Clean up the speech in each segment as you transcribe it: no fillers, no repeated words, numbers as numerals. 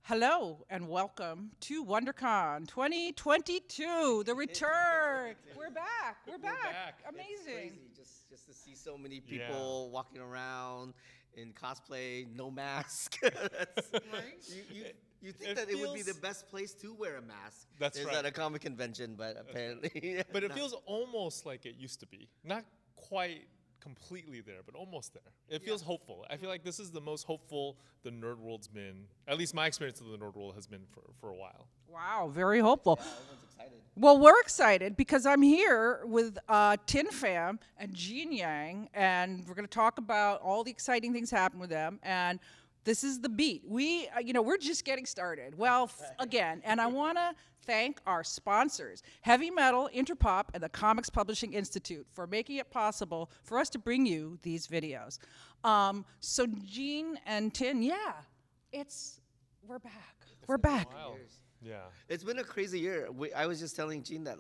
Hello and welcome to WonderCon 2022, the return. We're back. We're back. It's Amazing. crazy just to see so many Yeah. people walking around in cosplay, no mask. That's, Right? you think It that it would be the feels- best place to wear a mask. That's is right. at a comic convention, but apparently. But it not. feels almost like it used to be. Not quite completely there, but almost there. It feels hopeful. I feel like this is the most hopeful the nerd world's been. At least my experience of the nerd world has been for a while. Wow, very hopeful. Yeah, everyone's excited. Well, we're excited because I'm here with Thien Pham and Yang, and we're going to talk about all the exciting things happening with them. And this is the beat. We're just getting started. Well, again, and I want to thank our sponsors, Heavy Metal, Interpop, and the Comics Publishing Institute, for making it possible for us to bring you these videos. So Jean and Tin, we're back. We're back. Wow. Years. Yeah. It's been a crazy year. I was just telling Gene that,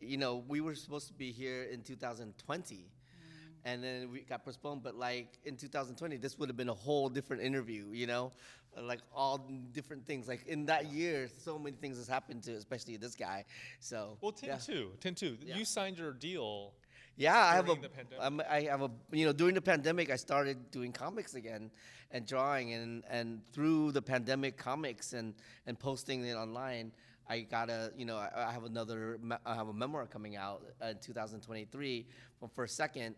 we were supposed to be here in 2020. And then we got postponed, but in 2020, this would have been a whole different interview, like all different things. Like in that year, so many things has happened to, especially this guy. So Well, Tin too. Yeah. You signed your deal. yeah, I have During the pandemic. I have during the pandemic, I started doing comics again and drawing, and through the pandemic comics and posting it online, I got I have I have a memoir coming out in 2023 from First Second,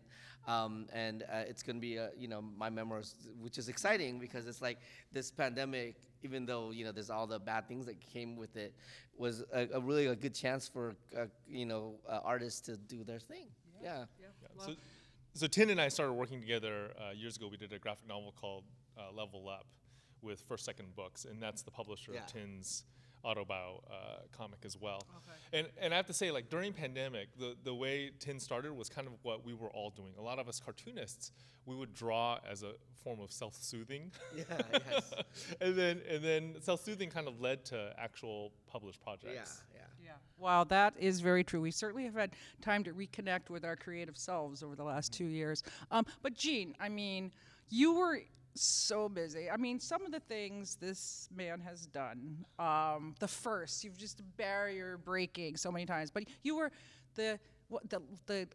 and it's gonna be my memoirs, which is exciting because it's like this pandemic, even though there's all the bad things that came with it, was a really good chance for artists to do their thing. Yeah. Yeah. So Tin and I started working together years ago. We did a graphic novel called Level Up with First Second Books, and that's the publisher Yeah. of Tin's autobio comic as well. Okay. And I have to say, like during pandemic, the way Tin started was kind of what we were all doing. A lot of us cartoonists, we would draw as a form of self-soothing. Yeah. Yes. and then self-soothing kind of led to actual published projects. Yeah. Yeah. Wow, that is very true. We certainly have had time to reconnect with our creative selves over the last 2 years. But Jean, you were so busy. Some of the things this man has done. You've just barrier breaking so many times. But you were the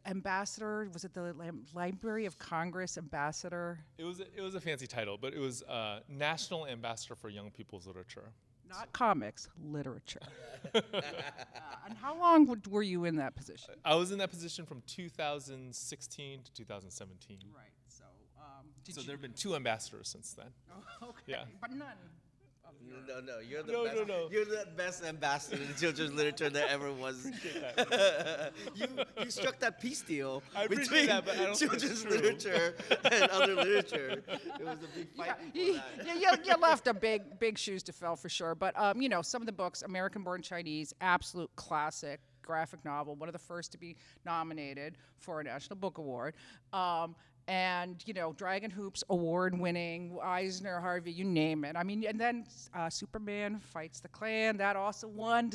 ambassador. Was it the Library of Congress ambassador? It was a fancy title, but it was National Ambassador for Young People's Literature. Not comics, literature. And how long were you in that position? I was in that position from 2016 to 2017. Right. So, So there have been 2 ambassadors since then. Oh, okay. Yeah. But none. Of your No, you're the No, best. no, no. You're the best ambassador in children's literature there ever was. you struck that peace deal I appreciate between that, but I don't think it's children's true. literature and other literature. It was a big fight before that. you left a big shoes to fill for sure. But some of the books, American Born Chinese, absolute classic graphic novel, one of the first to be nominated for a National Book Award. And Dragon Hoops award-winning, Eisner, Harvey, you name it. And then Superman Fights the Klan, that also won.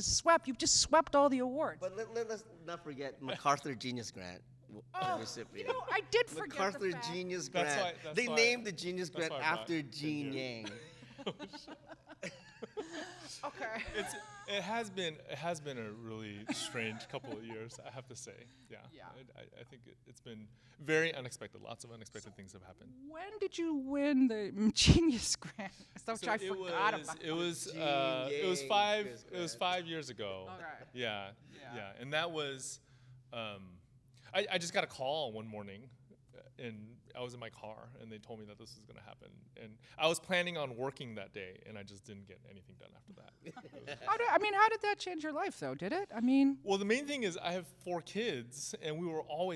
You've just swept all the awards. But let's not forget MacArthur Genius Grant recipient. I did forget MacArthur the fact. Genius That's Grant. why- They named the Genius that's Grant why I brought after him Gene here. Yang. Okay. It has been a really strange couple of years, I have to say. Yeah. Yeah. I think it's been very unexpected. Lots of unexpected things have happened. When did you win the Genius Grant? Stuff So I forgot about. It was Gene it was Yang 5 Chris it was Grant. 5 years ago. Okay. Yeah. Yeah. Yeah. And that was I just got a call one morning, and I was in my car, and they told me that this was going to happen. And I was planning on working that day, and I just didn't get anything done after that. How did that change your life, though? Did it? Well, the main thing is I have 4 kids, and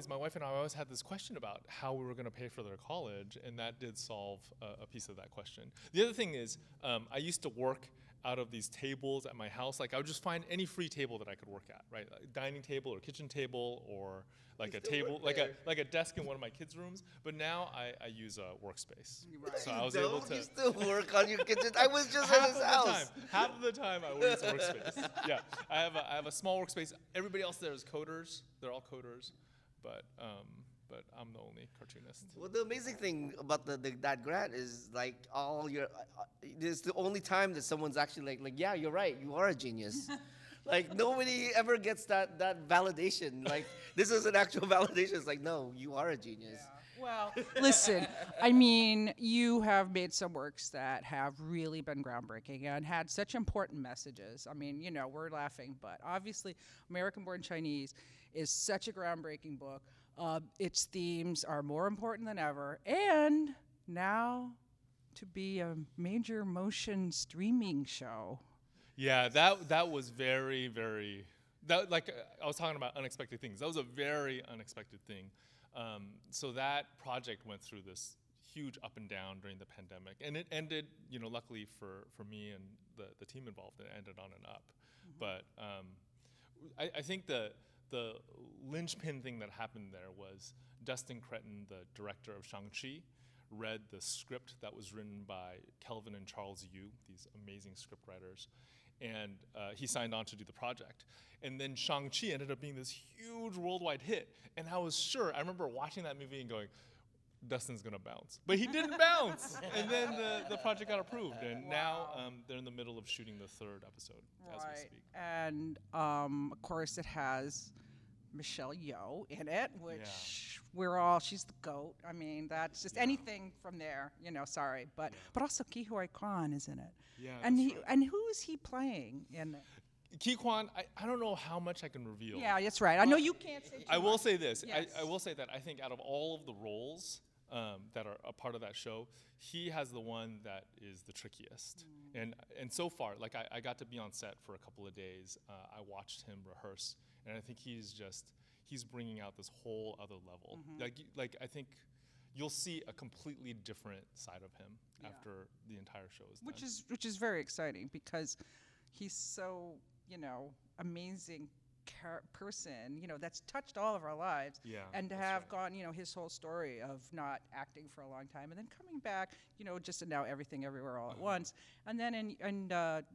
my wife and I always had this question about how we were going to pay for their college, and that did solve a piece of that question. The other thing is I used to work out of these tables at my house. Like I would just find any free table that I could work at, right? Like dining table or kitchen table or like a table, like a desk in one of my kids' rooms. But now I use a workspace. Right. So I was able to You still work on your kitchen. I was just at his house. half of the time I work as workspace. Yeah, I have a small workspace. Everybody else there is coders. They're all coders, but but I'm the only cartoonist. Well, the amazing thing about that grant is like all your, it's the only time that someone's actually like, yeah, you're right, you are a genius. Like nobody ever gets that validation. Like this is an actual validation. It's like, no, you are a genius. Well, listen, I mean, you have made some works that have really been groundbreaking and had such important messages. I mean, you know, we're laughing, but obviously, American Born Chinese is such a groundbreaking book. Its themes are more important than ever. And now to be a major motion streaming show. Yeah, that was very, very, that, like I was talking about unexpected things. That was a very unexpected thing. So that project went through this huge up and down during the pandemic, and it ended, you know, luckily for me and the team involved, it ended on an up. But I think the linchpin thing that happened there was Dustin Cretton, the director of Shang-Chi, read the script that was written by Kelvin and Charles Yu, these amazing script writers, and he signed on to do the project. And then Shang-Chi ended up being this huge worldwide hit. And I was sure, I remember watching that movie and going, Dustin's gonna bounce. But he didn't bounce. And then the project got approved. And now they're in the middle of shooting the third episode as we speak. And of course, it has Michelle Yeoh in it, which she's the GOAT. I mean, that's just anything from there, you know, sorry. But also Ki Huy Kwan is in it. Yeah, And who is he playing in it? Ki Kwan, I don't know how much I can reveal. Yeah, that's right. I know you can't say too I will much. say this. Yes. I will say that I think out of all of the roles that are a part of that show, he has the one that is the trickiest. And so far, like I got to be on set for a couple of days. I watched him rehearse, and I think he's bringing out this whole other level. Like I think you'll see a completely different side of him after the entire show is done. Which is very exciting because he's so, you know, amazing person, you know, that's touched all of our lives. Yeah, and to that's have right. gone, you know, his whole story of not acting for a long time and then coming back, you know, just to now everything everywhere all at once. And then in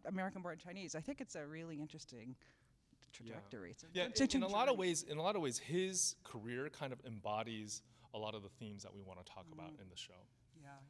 American Born Chinese, I think it's a really interesting trajectory. In a lot of ways, his career kind of embodies a lot of the themes that we want to talk about in the show.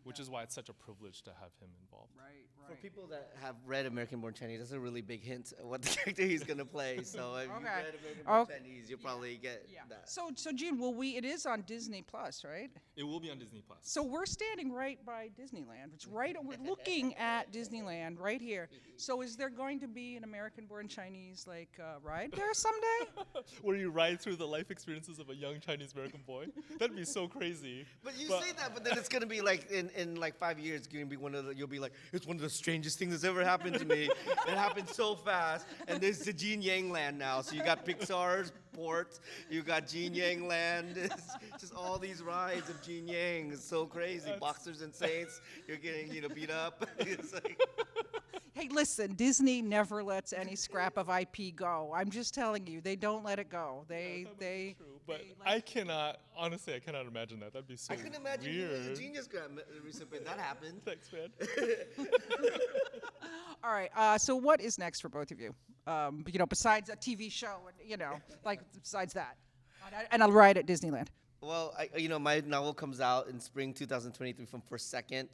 Which is why it's such a privilege to have him involved. Right. For people that have read American Born Chinese, that's a really big hint of what the character he's gonna play. So if you read American Born Chinese, you'll probably get that. So Gene, it is on Disney Plus, right? It will be on Disney Plus. So we're standing right by Disneyland. It's right. We're looking at Disneyland right here. So is there going to be an American Born Chinese ride there someday? Where you ride through the life experiences of a young Chinese American boy? That'd be so crazy. But you say that, but then it's gonna be like in like 5 years, it's gonna be you'll be like, it's one of the strangest things that's ever happened to me. It happened so fast. And there's the Gene Yang land now. So you got Pixar's port, you got Gene Yang land. It's just all these rides of Gene Yang. It's so crazy. Boxers and Saints, you're getting beat up. It's like, Hey, listen, Disney never lets any scrap of IP go. I'm just telling you, they don't let it go. They True, but I cannot imagine that. That'd be so I couldn't imagine weird. you as a Genius Grant recipient. That happened. Thanks, man. All right. So what is next for both of you? You know, besides a TV show, and you know, like besides that, and I'll ride at Disneyland. Well, my novel comes out in spring 2023 from First Second.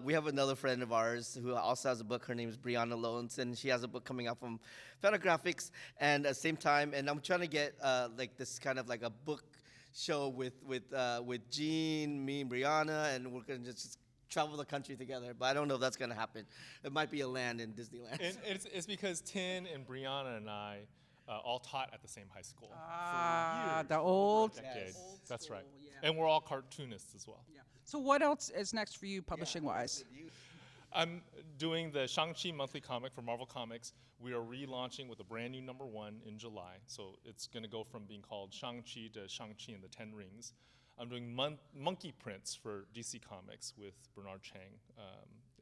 We have another friend of ours who also has a book. Her name is Brianna Lones, and she has a book coming out from Fantagraphics. And at the same time, and I'm trying to get like this kind of like a book show with Jean, me, and Brianna, and we're gonna just travel the country together. But I don't know if that's gonna happen. It might be a land in Disneyland. And it's because Tin and Brianna and I all taught at the same high school Ah, for years, the for old. a decade. Yes. Old That's right. school, yeah. And we're all cartoonists as well. Yeah. So what else is next for you, publishing-wise? I'm doing the Shang-Chi monthly comic for Marvel Comics. We are relaunching with a brand new #1 in July. So it's going to go from being called Shang-Chi to Shang-Chi and the Ten Rings. I'm doing monkey prints for DC Comics with Bernard Chang,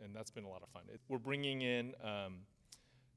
and that's been a lot of fun. We're bringing in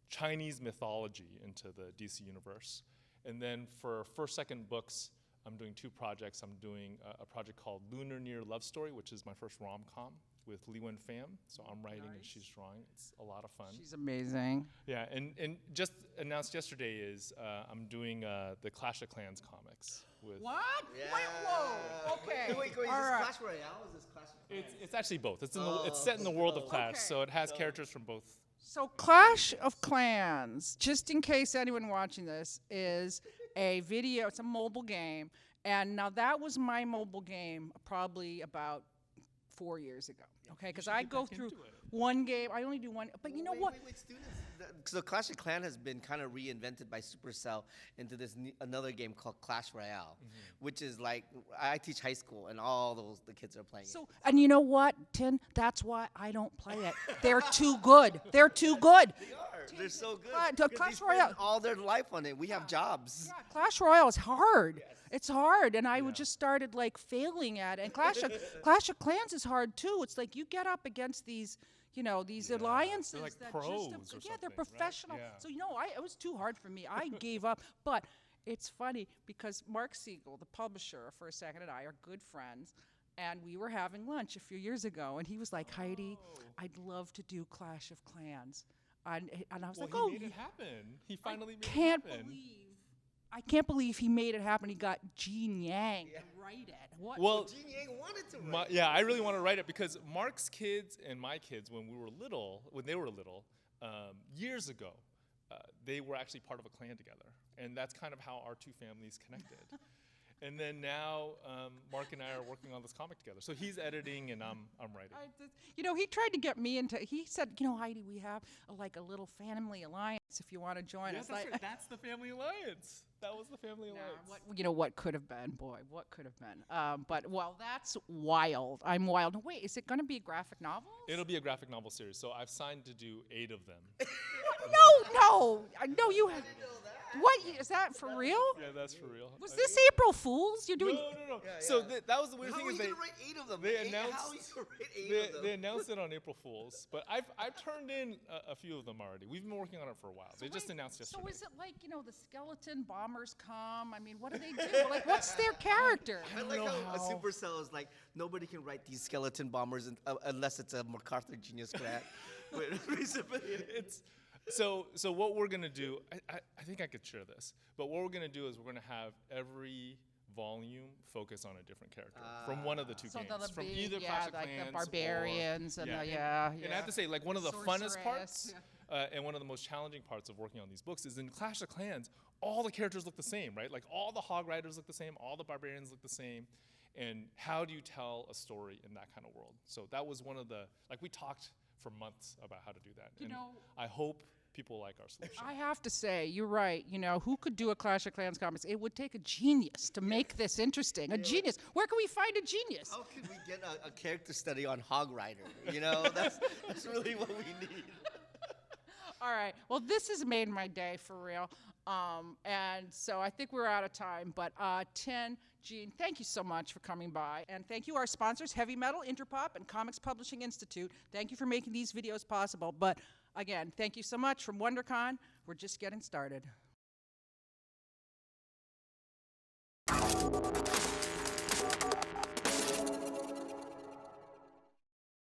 Chinese mythology into the DC universe. And then for First Second books, I'm doing 2 projects. I'm doing a project called Lunar Near Love Story, which is my first rom-com with Luen Pham. So I'm writing and she's drawing. It's a lot of fun. She's amazing. Yeah, and just announced yesterday is I'm doing the Clash of Clans comics with. What? Yeah. Wait, whoa. Okay. Wait, is All this right. Clash Royale? Is this Clash of Clans? It's actually both. It's set in the world of Clash, Okay. so it has characters from both. So Clash of Clans, just in case anyone watching this, is a video. It's a mobile game, and now that was my mobile game probably about 4 years ago. Okay, because I go through one game. I only do one, but you know what? Wait, students. So Clash of Clans has been kind of reinvented by Supercell into this another game called Clash Royale, which is like I teach high school and all the kids are playing it. So, and you know what, Tin? That's why I don't play it. They're too good. They're too good. They are. They're so good. The 'Cause Clash they spend Royale. all their life on it. We have jobs. Yeah, Clash Royale is hard. It's hard, and I would just started like failing at it. And Clash of Clans is hard too. It's like you get up against these, these alliances They're like that pros or they're something, right? professional. Yeah. So it was too hard for me. I gave up. But it's funny because Mark Siegel, the publisher for a second, and I are good friends. And we were having lunch a few years ago, and he was like, Heidi, I'd love to do Clash of Clans. And I was like, He made it happen. He finally made it happen. I can't believe he made it happen. He got Gene Yang to write it. What? Well, Gene Yang wanted to write. I really want to write it because Mark's kids and my kids, when they were little, years ago, they were actually part of a clan together, and that's kind of how our two families connected. And then now, Mark and I are working on this comic together. So he's editing, and I'm writing. He tried to get me into. He said, Heidi, we have a little family alliance if you want to join us. That's right. That's the family alliance. That was the family alliance. What could have been, boy? What could have been? But that's wild. I'm wild. No, wait, is it going to be a graphic novel? It'll be a graphic novel series. So I've signed to do 8 of them. No, you. What is that for real? Yeah, that's for real. Was this April Fools? You're doing. No. So that was the weird How thing are is you gonna write 8 of them? they How are you announced gonna write 8 of them? they announced it on April Fools, but I've turned in a few of them already. We've been working on it for a while. They just announced yesterday. So is it like the skeleton bombers come? I mean, what do they do? Like, what's their character? I like how a Supercell is like nobody can write these skeleton bombers unless it's a MacArthur Genius Grant. So what we're gonna do, I think I could share this, but what we're gonna do is we're gonna have every volume focus on a different character from one of the two games, from either Clash of like Clans the barbarians or, and And I have to say, like one of the funnest parts and one of the most challenging parts of working on these books is in Clash of Clans, all the characters look the same, right? Like all the Hog Riders look the same, all the barbarians look the same. And how do you tell a story in that kind of world? So that was one of the, we talked for months about how to do that. And I hope people like our solution. I have to say, you're right. Who could do a Clash of Clans comics? It would take a genius to make this interesting. A genius. Where can we find a genius? How can we get a character study on Hog Rider? That's really what we need. All right. Well, this has made my day for real. And so I think we're out of time. But Thien, Gene, thank you so much for coming by. And thank you, our sponsors, Heavy Metal, Interpop, and Comics Publishing Institute. Thank you for making these videos possible. But again, thank you so much from WonderCon. We're just getting started.